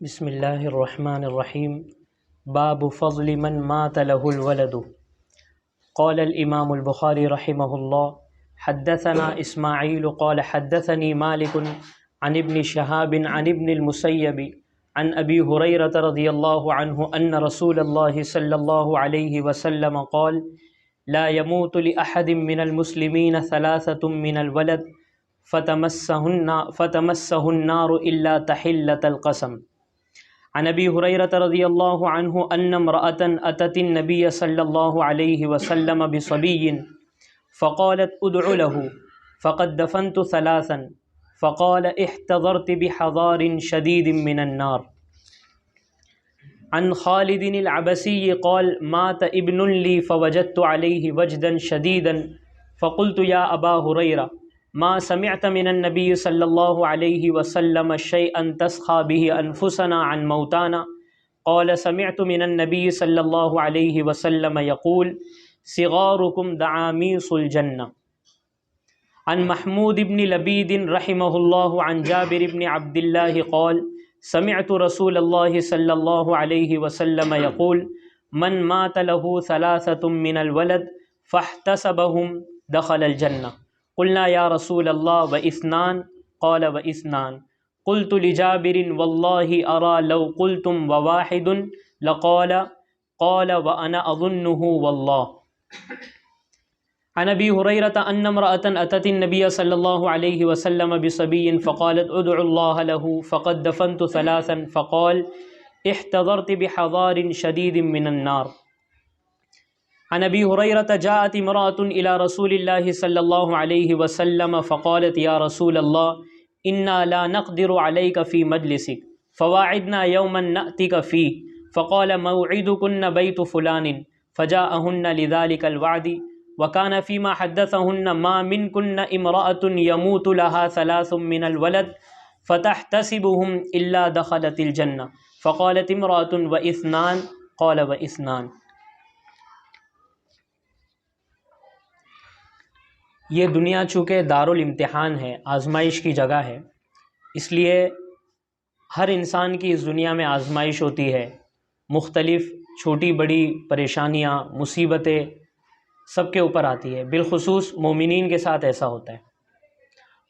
بسم اللہ الرحمن الرحیم باب فضل من مات له الولد قال الامام البخاری رحمہ اللہ حدثنا اسماعیل قال حدثني مالک عن ابن شهاب عن ابن المسیب عن ابی ہریرہ رضی اللہ عنہ ان رسول اللہ صلی اللہ علیہ وسلم قال لا يموت لأحد من المسلمین ثلاثة من الولد فتمسه النار إلا تحلة القسم عن ابی ہریرہ رضی اللہ عنہ ان امرأة اتت النبی صلی اللہ علیہ وسلم بصبی فقالت ادع له فقد دفنت ثلاثا فقال احتضرت بحضار شدید من النار عن خالد العبسی قال مات ابن لی فوجدت علیہ وجدا شدیدا فقلت یا ابا ہریرہ ما سمعت من النبی صلی اللہ علیہ وسلم شیئا تسخى به انفسنا عن موتانا قال سمعت من النبی صلی اللہ علیہ وسلم يقول صغاركم دعاميص الجنة عن محمود بن لبید رحمہ اللہ عن جابر بن عبد اللہ قال سمعت رسول اللہ صلی اللہ علیہ وسلم يقول من مات له ثلاثة من الولد فاحتسبهم دخل الجنة قلنا یا رسول اللہ واثنان قال واثنان قلت لجابر والله ارى لو قلتم وواحد لقال قال وانا اظنه والله عن ابی ہریرہ ان امرأة اتت النبی صلی اللہ علیہ وسلم بصبی فقالت ادعوا الله له فقد دفنت ثلاثا فقال احتضرت بحضار شدید من النار عن ابی ہریرہ جاءت امرأة الى رسول اللہ صلی اللہ علیہ وسلم فقالت یا رسول اللہ انا لا نقدر علیک فی مجلسک فواعدنا یوما نأتک فیہ فقال موعدکن بیت فلان فجاءہن لذلك الوعد وكان فيما حدثهن ما منكن امرأة يموت لها ثلاث من الولد فتحتسبهم إلا دخلت الجنة فقالت امرأة واثنان قال واثنان۔ یہ دنیا چونکہ دارالامتحان ہے، آزمائش کی جگہ ہے، اس لیے ہر انسان کی اس دنیا میں آزمائش ہوتی ہے، مختلف چھوٹی بڑی پریشانیاں مصیبتیں سب کے اوپر آتی ہے، بالخصوص مومنین کے ساتھ ایسا ہوتا ہے۔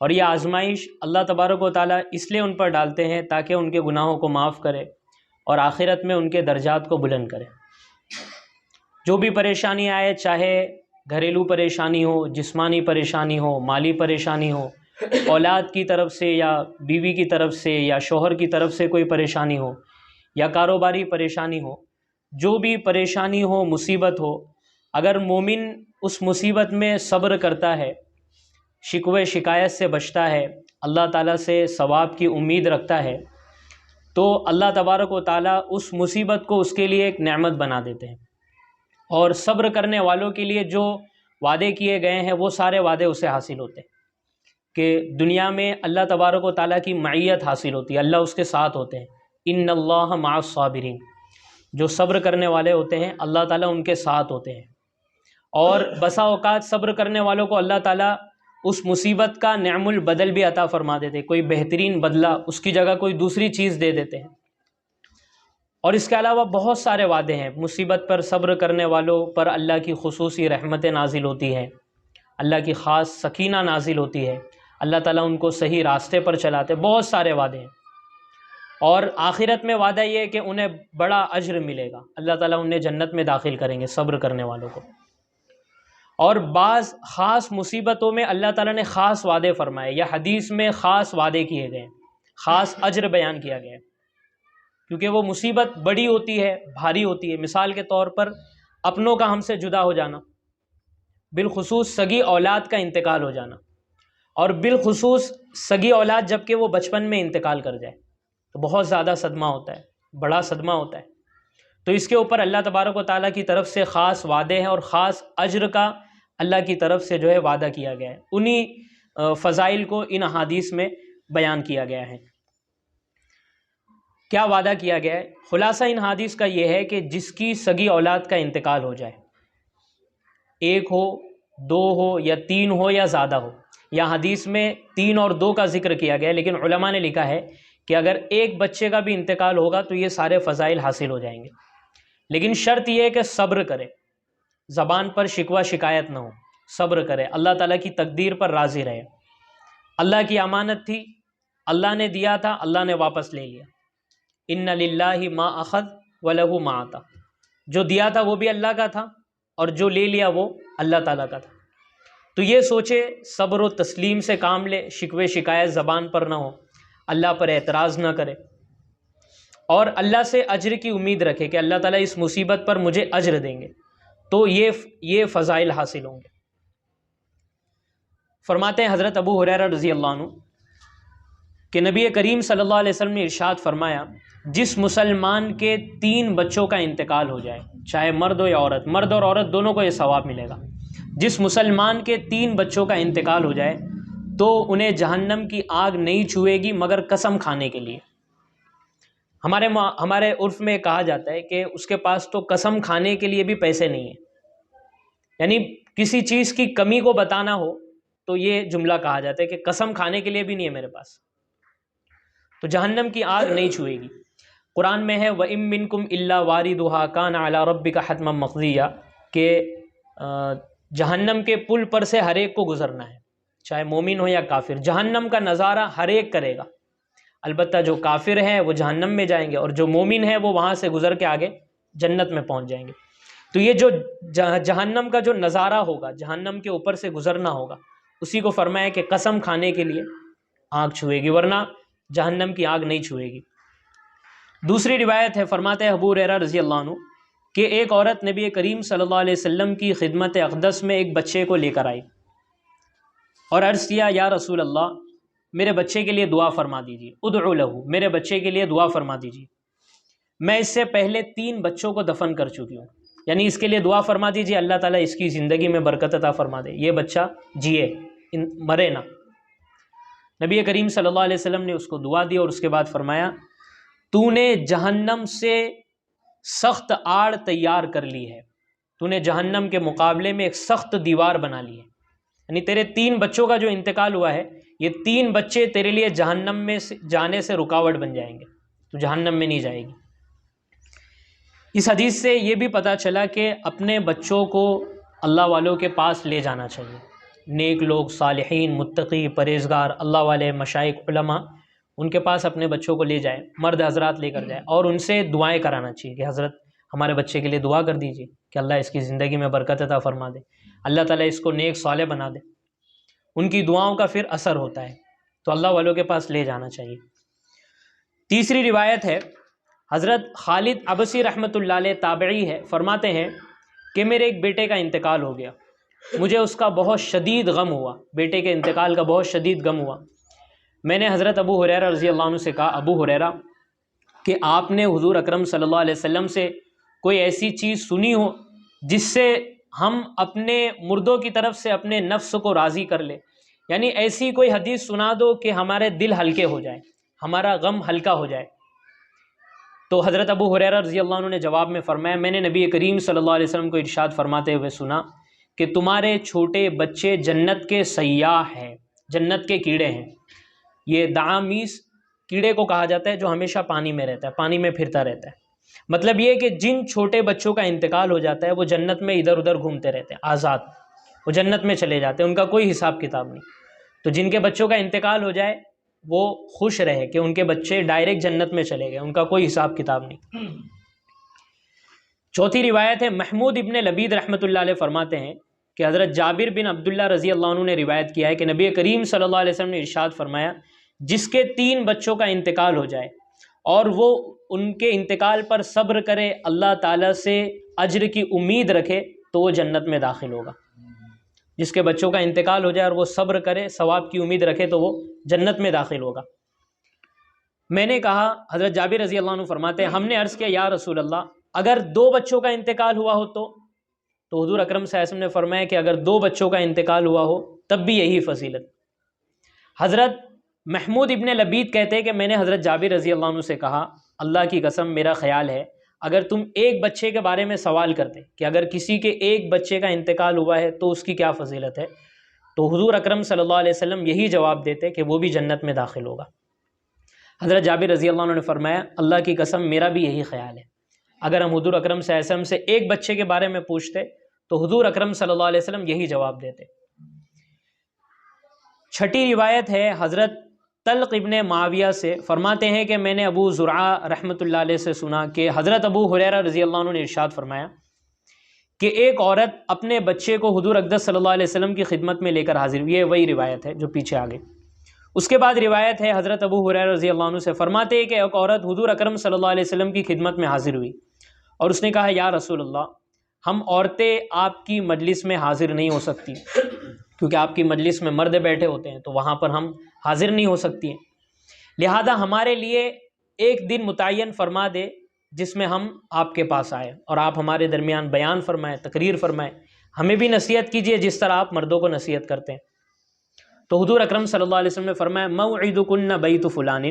اور یہ آزمائش اللہ تبارک و تعالیٰ اس لیے ان پر ڈالتے ہیں تاکہ ان کے گناہوں کو معاف کرے اور آخرت میں ان کے درجات کو بلند کرے۔ جو بھی پریشانی آئے، چاہے گھریلو پریشانی ہو، جسمانی پریشانی ہو، مالی پریشانی ہو، اولاد کی طرف سے یا بیوی کی طرف سے یا شوہر کی طرف سے کوئی پریشانی ہو یا کاروباری پریشانی ہو، جو بھی پریشانی ہو، مصیبت ہو، اگر مومن اس مصیبت میں صبر کرتا ہے، شکوے شکایت سے بچتا ہے، اللہ تعالیٰ سے ثواب کی امید رکھتا ہے، تو اللہ تبارک و تعالیٰ اس مصیبت کو اس کے لیے ایک نعمت بنا دیتے ہیں، اور صبر کرنے والوں کے لیے جو وعدے کیے گئے ہیں وہ سارے وعدے اسے حاصل ہوتے ہیں کہ دنیا میں اللہ تبارک و تعالیٰ کی معیت حاصل ہوتی ہے، اللہ اس کے ساتھ ہوتے ہیں۔ ان اللہ مع الصابرین، جو صبر کرنے والے ہوتے ہیں اللہ تعالیٰ ان کے ساتھ ہوتے ہیں، اور بسا اوقات صبر کرنے والوں کو اللہ تعالیٰ اس مصیبت کا نعم البدل بھی عطا فرما دیتے ہیں، کوئی بہترین بدلہ، اس کی جگہ کوئی دوسری چیز دے دیتے ہیں۔ اور اس کے علاوہ بہت سارے وعدے ہیں، مصیبت پر صبر کرنے والوں پر اللہ کی خصوصی رحمتیں نازل ہوتی ہیں، اللہ کی خاص سکینہ نازل ہوتی ہے، اللہ تعالیٰ ان کو صحیح راستے پر چلاتے، بہت سارے وعدے ہیں۔ اور آخرت میں وعدہ یہ ہے کہ انہیں بڑا اجر ملے گا، اللہ تعالیٰ انہیں جنت میں داخل کریں گے صبر کرنے والوں کو۔ اور بعض خاص مصیبتوں میں اللہ تعالیٰ نے خاص وعدے فرمائے، یا حدیث میں خاص وعدے کیے گئے، خاص اجر بیان کیا گیا ہے، کیونکہ وہ مصیبت بڑی ہوتی ہے، بھاری ہوتی ہے۔ مثال کے طور پر اپنوں کا ہم سے جدا ہو جانا، بالخصوص سگی اولاد کا انتقال ہو جانا، اور بالخصوص سگی اولاد جب کہ وہ بچپن میں انتقال کر جائے تو بہت زیادہ صدمہ ہوتا ہے، بڑا صدمہ ہوتا ہے۔ تو اس کے اوپر اللہ تبارک و تعالیٰ کی طرف سے خاص وعدے ہیں، اور خاص اجر کا اللہ کی طرف سے جو ہے وعدہ کیا گیا ہے، انہی فضائل کو ان احادیث میں بیان کیا گیا ہے۔ کیا وعدہ کیا گیا ہے؟ خلاصہ ان حدیث کا یہ ہے کہ جس کی سگی اولاد کا انتقال ہو جائے، ایک ہو، دو ہو، یا تین ہو، یا زیادہ ہو، یا حدیث میں 3 اور 2 کا ذکر کیا گیا ہے، لیکن علماء نے لکھا ہے کہ اگر ایک بچے کا بھی انتقال ہوگا تو یہ سارے فضائل حاصل ہو جائیں گے، لیکن شرط یہ ہے کہ صبر کرے، زبان پر شکوہ شکایت نہ ہو، صبر کرے، اللہ تعالیٰ کی تقدیر پر راضی رہے۔ اللہ کی امانت تھی، اللہ نے دیا تھا، اللہ نے واپس لے لیا۔ ان للہ ما اخذ ولہ ما عطا، جو دیا تھا وہ بھی اللہ کا تھا اور جو لے لیا وہ اللہ تعالیٰ کا تھا۔ تو یہ سوچے، صبر و تسلیم سے کام لے، شکوے شکایت زبان پر نہ ہو، اللہ پر اعتراض نہ کرے، اور اللہ سے اجر کی امید رکھے کہ اللہ تعالیٰ اس مصیبت پر مجھے اجر دیں گے، تو یہ فضائل حاصل ہوں گے۔ فرماتے ہیں حضرت ابو ہریرہ رضی اللہ عنہ کہ نبی کریم صلی اللہ علیہ وسلم نے ارشاد فرمایا، جس مسلمان کے 3 بچوں کا انتقال ہو جائے، چاہے مرد ہو یا عورت، مرد اور عورت دونوں کو یہ ثواب ملے گا، جس مسلمان کے 3 بچوں کا انتقال ہو جائے تو انہیں جہنم کی آگ نہیں چھوئے گی مگر قسم کھانے کے لیے۔ ہمارے عرف میں کہا جاتا ہے کہ اس کے پاس تو قسم کھانے کے لیے بھی پیسے نہیں ہیں، یعنی کسی چیز کی کمی کو بتانا ہو تو یہ جملہ کہا جاتا ہے کہ قسم کھانے کے لیے بھی نہیں ہے میرے پاس، تو جہنم کی آگ نہیں چھوئے گی۔ قرآن میں ہے وَإِن مِّنكُمْ إِلَّا وَارِدُهَا كَانَ عَلَىٰ رَبِّكَ حَتْمًا مَقْضِيًّا، کہ جہنم کے پل پر سے ہر ایک کو گزرنا ہے، چاہے مومن ہو یا کافر، جہنم کا نظارہ ہر ایک کرے گا، البتہ جو کافر ہیں وہ جہنم میں جائیں گے اور جو مومن ہیں وہ وہاں سے گزر کے آگے جنت میں پہنچ جائیں گے۔ تو یہ جو جہنم کا جو نظارہ ہوگا، جہنم کے اوپر سے گزرنا ہوگا، اسی کو فرمایا کہ قسم کھانے کے لیے آگ چھوئے گی، ورنہ جہنم کی آگ نہیں چھوئے گی۔ دوسری روایت ہے، فرماتے ہیں ابو ہریرہ رضی اللہ عنہ کہ ایک عورت نبی کریم صلی اللہ علیہ وسلم کی خدمت اقدس میں ایک بچے کو لے کر آئی اور عرض کیا، یا رسول اللہ، میرے بچے کے لیے دعا فرما دیجیے، ادعو لہو، میرے بچے کے لیے دعا فرما دیجیے، میں اس سے پہلے 3 بچوں کو دفن کر چکی ہوں، یعنی اس کے لیے دعا فرما دیجیے، اللہ تعالیٰ اس کی زندگی میں برکت عطا فرما دے، یہ بچہ جیے، مرے نہ۔ نبی کریم صلی اللہ علیہ وسلم نے اس کو دعا دی اور اس کے بعد فرمایا، تو نے جہنم سے سخت آڑ تیار کر لی ہے، تو نے جہنم کے مقابلے میں ایک سخت دیوار بنا لی ہے، یعنی تیرے 3 بچوں کا جو انتقال ہوا ہے، یہ 3 بچے تیرے لیے جہنم میں جانے سے رکاوٹ بن جائیں گے، تو جہنم میں نہیں جائے گی۔ اس حدیث سے یہ بھی پتہ چلا کہ اپنے بچوں کو اللہ والوں کے پاس لے جانا چاہیے، نیک لوگ، صالحین، متقی، پرہیزگار، اللہ والے، مشائخ، علماء، ان کے پاس اپنے بچوں کو لے جائیں، مرد حضرات لے کر جائیں، اور ان سے دعائیں کرانا چاہیے کہ حضرت ہمارے بچے کے لیے دعا کر دیجیے کہ اللہ اس کی زندگی میں برکت عطا فرما دے، اللہ تعالیٰ اس کو نیک صالح بنا دے، ان کی دعاؤں کا پھر اثر ہوتا ہے، تو اللہ والوں کے پاس لے جانا چاہیے۔ تیسری روایت ہے، حضرت خالد عبسی رحمۃ اللہ علیہ تابعی ہے، فرماتے ہیں کہ میرے ایک بیٹے کا انتقال ہو گیا، مجھے اس کا بہت شدید غم ہوا، بیٹے کے انتقال کا بہت شدید غم ہوا۔ میں نے حضرت ابو ہریرہ رضی اللہ عنہ سے کہا، ابو ہریرہ، کہ آپ نے حضور اکرم صلی اللہ علیہ وسلم سے کوئی ایسی چیز سنی ہو جس سے ہم اپنے مردوں کی طرف سے اپنے نفس کو راضی کر لیں، یعنی ایسی کوئی حدیث سنا دو کہ ہمارے دل ہلکے ہو جائیں، ہمارا غم ہلکا ہو جائے۔ تو حضرت ابو ہریرہ رضی اللہ عنہ نے جواب میں فرمایا، میں نے نبی کریم صلی اللہ علیہ وسلم کو ارشاد فرماتے ہوئے سنا کہ تمہارے چھوٹے بچے جنت کے سیاح ہیں، جنت کے کیڑے ہیں۔ یہ دعامیس کیڑے کو کہا جاتا ہے جو ہمیشہ پانی میں رہتا ہے، پانی میں پھرتا رہتا ہے۔ مطلب یہ کہ جن چھوٹے بچوں کا انتقال ہو جاتا ہے وہ جنت میں ادھر ادھر گھومتے رہتے ہیں، آزاد، وہ جنت میں چلے جاتے ہیں، ان کا کوئی حساب کتاب نہیں۔ تو جن کے بچوں کا انتقال ہو جائے وہ خوش رہے کہ ان کے بچے ڈائریکٹ جنت میں چلے گئے، ان کا کوئی حساب کتاب نہیں۔ چوتھی روایت ہے، محمود ابن لبید رحمۃ اللہ علیہ فرماتے ہیں کہ حضرت جابر بن عبداللہ رضی اللہ عنہ نے روایت کیا ہے کہ نبی کریم صلی اللہ علیہ وسلم نے ارشاد فرمایا، جس کے 3 بچوں کا انتقال ہو جائے اور وہ ان کے انتقال پر صبر کرے، اللہ تعالیٰ سے اجر کی امید رکھے، تو وہ جنت میں داخل ہوگا۔ جس کے بچوں کا انتقال ہو جائے اور وہ صبر کرے، ثواب کی امید رکھے، تو وہ جنت میں داخل ہوگا۔ میں نے کہا، حضرت جابر رضی اللہ عنہ فرماتے ہیں، ہم نے عرض کیا، یا رسول اللہ، اگر 2 بچوں کا انتقال ہوا ہو تو حضور اکرم صلی اللہ علیہ وسلم نے فرمایا کہ اگر 2 بچوں کا انتقال ہوا ہو تب بھی یہی فضیلت۔ حضرت محمود ابن لبید کہتے ہیں کہ میں نے حضرت جابر رضی اللہ عنہ سے کہا، اللہ کی قسم میرا خیال ہے اگر تم ایک بچے کے بارے میں سوال کرتے کہ اگر کسی کے ایک بچے کا انتقال ہوا ہے تو اس کی کیا فضیلت ہے، تو حضور اکرم صلی اللہ علیہ وسلم یہی جواب دیتے کہ وہ بھی جنت میں داخل ہوگا۔ حضرت جابر رضی اللہ عنہ نے فرمایا اللہ کی قسم میرا بھی یہی خیال ہے، اگر ہم حضور اکرم صلی اللہ علیہ وسلم سے ایک بچے کے بارے میں پوچھتے تو حضور اکرم صلی اللہ علیہ وسلم یہی جواب دیتے۔ چھٹی روایت ہے حضرت طلق ابن معاویہ سے، فرماتے ہیں کہ میں نے ابو زرعہ رحمۃ اللہ علیہ سے سنا کہ حضرت ابو ہریرہ رضی اللہ عنہ نے ارشاد فرمایا کہ ایک عورت اپنے بچے کو حضور اقدس صلی اللہ علیہ وسلم کی خدمت میں لے کر حاضر ہوئی۔ یہ وہی روایت ہے جو پیچھے آگے۔ اس کے بعد روایت ہے حضرت ابو ہریرہ رضی اللہ عنہ سے، فرماتے ہیں کہ ایک عورت حضور اکرم صلی اللہ علیہ وسلم کی خدمت میں حاضر ہوئی اور اس نے کہا یا رسول اللہ، ہم عورتیں آپ کی مجلس میں حاضر نہیں ہو سکتی کیونکہ آپ کی مجلس میں مرد بیٹھے ہوتے ہیں، تو وہاں پر ہم حاضر نہیں ہو سکتی ہیں، لہذا ہمارے لیے ایک دن متعین فرما دے جس میں ہم آپ کے پاس آئے اور آپ ہمارے درمیان بیان فرمائیں، تقریر فرمائیں، ہمیں بھی نصیحت کیجئے جس طرح آپ مردوں کو نصیحت کرتے ہیں۔ تو حضور اکرم صلی اللہ علیہ وسلم نے فرمایا موعدکن بیت فلان،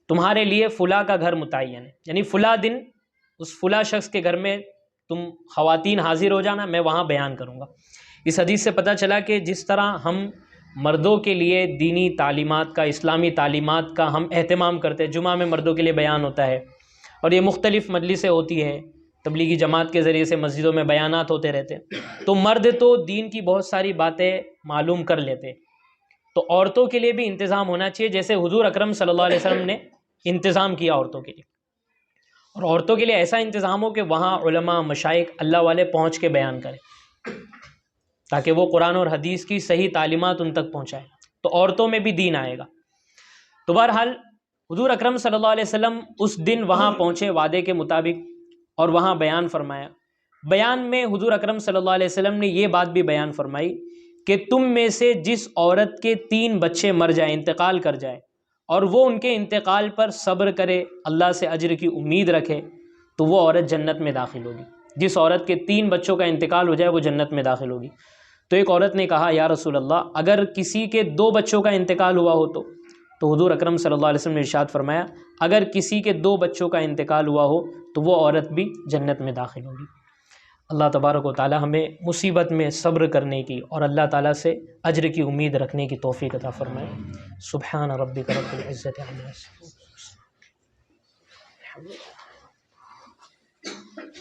تمہارے لیے فلاں کا گھر متعین ہے، یعنی فلاں دن اس فلاں شخص کے گھر میں تم خواتین حاضر ہو جانا، میں وہاں بیان کروں گا۔ اس حدیث سے پتہ چلا کہ جس طرح ہم مردوں کے لیے دینی تعلیمات کا، اسلامی تعلیمات کا ہم اہتمام کرتے ہیں، جمعہ میں مردوں کے لیے بیان ہوتا ہے اور یہ مختلف مجلسیں ہوتی ہیں، تبلیغی جماعت کے ذریعے سے مسجدوں میں بیانات ہوتے رہتے ہیں، تو مرد تو دین کی بہت ساری باتیں معلوم کر لیتے، تو عورتوں کے لیے بھی انتظام ہونا چاہیے جیسے حضور اکرم صلی اللہ علیہ وسلم نے انتظام کیا عورتوں کے لیے، اور عورتوں کے لیے ایسا انتظام ہو کہ وہاں علماء مشائخ اللہ والے پہنچ کے بیان کریں تاکہ وہ قرآن اور حدیث کی صحیح تعلیمات ان تک پہنچائیں، تو عورتوں میں بھی دین آئے گا۔ تو بہرحال حضور اکرم صلی اللہ علیہ وسلم اس دن وہاں پہنچے وعدے کے مطابق اور وہاں بیان فرمایا۔ بیان میں حضور اکرم صلی اللہ علیہ وسلم نے یہ بات بھی بیان فرمائی کہ تم میں سے جس عورت کے 3 بچے مر جائیں، انتقال کر جائے، اور وہ ان کے انتقال پر صبر کرے، اللہ سے اجر کی امید رکھے، تو وہ عورت جنت میں داخل ہوگی۔ جس عورت کے 3 بچوں کا انتقال ہو جائے وہ جنت میں داخل ہوگی۔ تو ایک عورت نے کہا یا رسول اللہ، اگر کسی کے 2 بچوں کا انتقال ہوا ہو تو حضور اکرم صلی اللہ علیہ وسلم نے ارشاد فرمایا اگر کسی کے 2 بچوں کا انتقال ہوا ہو تو وہ عورت بھی جنت میں داخل ہوگی۔ اللہ تبارک و تعالی ہمیں مصیبت میں صبر کرنے کی اور اللہ تعالیٰ سے اجر کی امید رکھنے کی توفیق عطا فرمائے۔ سبحان ربک رب العزت عما یصفون۔